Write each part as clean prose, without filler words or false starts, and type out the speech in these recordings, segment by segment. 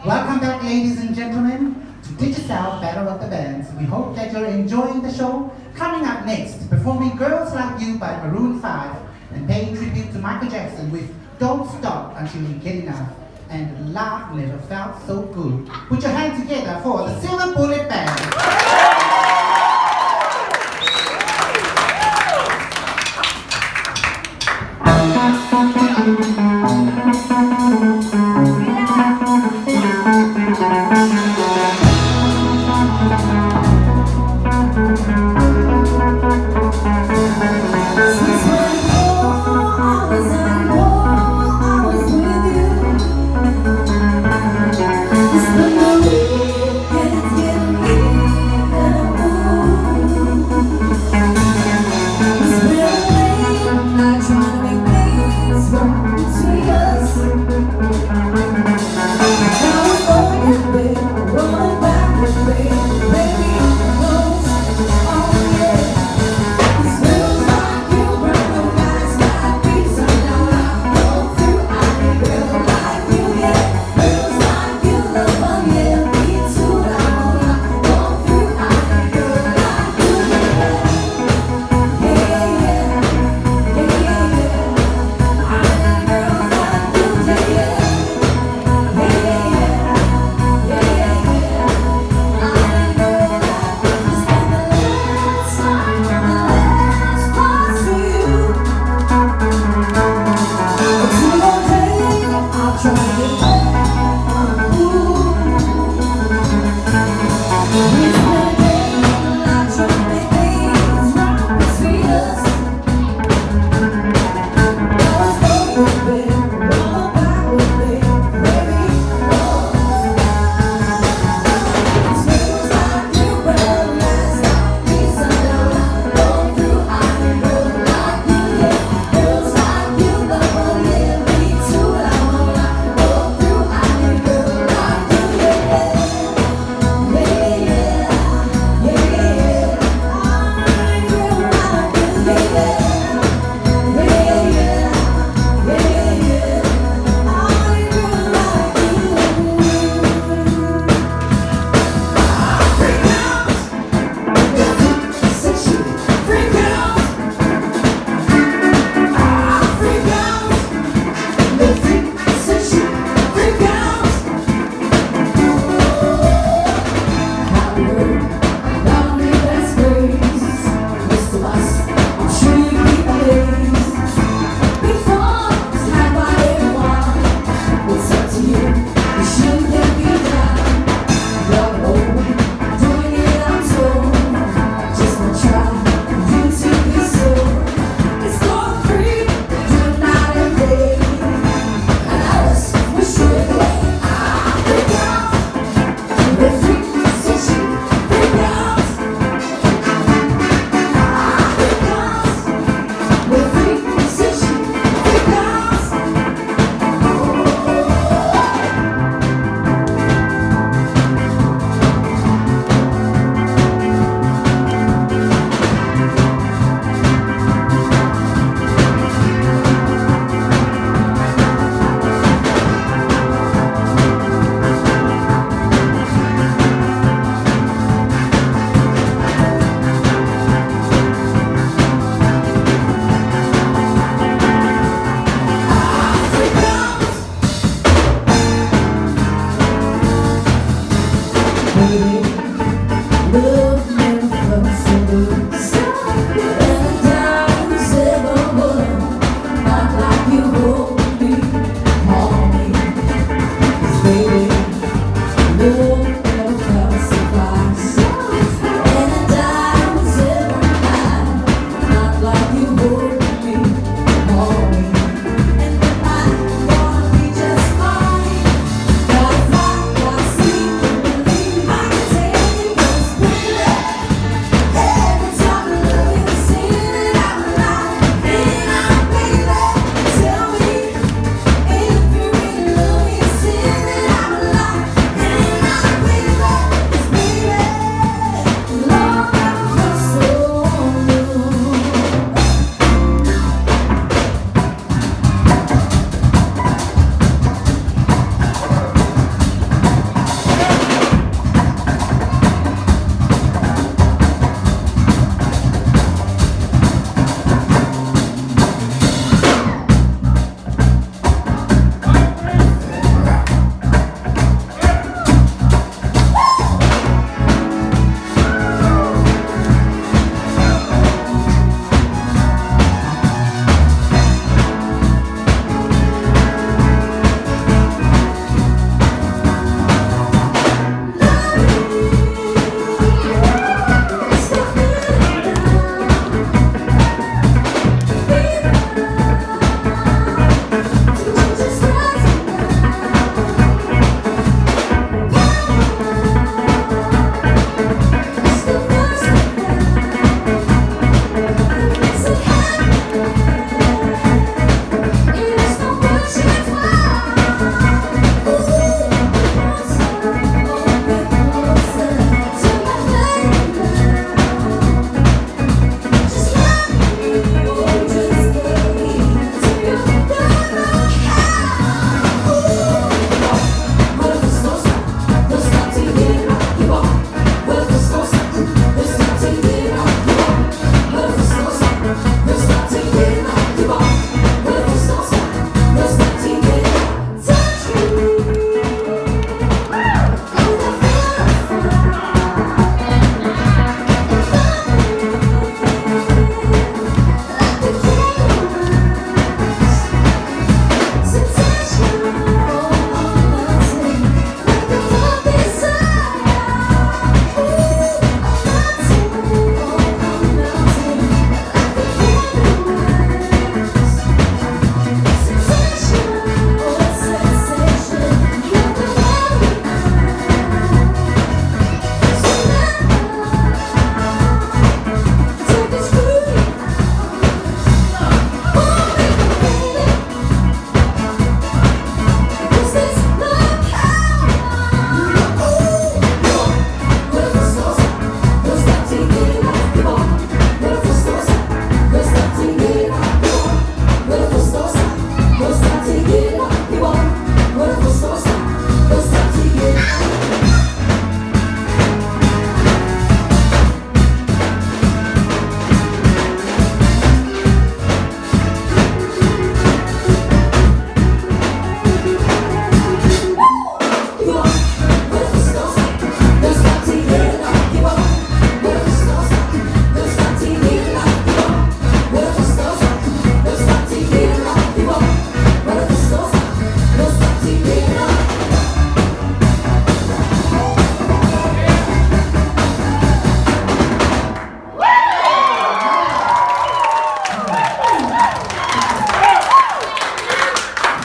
Welcome back, ladies and gentlemen, to Digital Battle of the Bands. We hope that you're enjoying the show. Coming up next, performing Girls Like You by Maroon 5 and paying tribute to Michael Jackson with Don't Stop Until You Get Enough and Love Never Felt So Good. Put your hands together for the Silva Bullet Band. It's the movie, and it's getting me.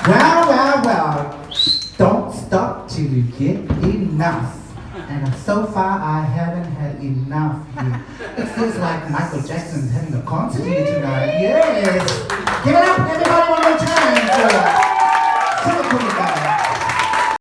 Well. Don't stop till you get enough. And so far, I haven't had enough yet. It feels like Michael Jackson's having a concert here tonight. Yes.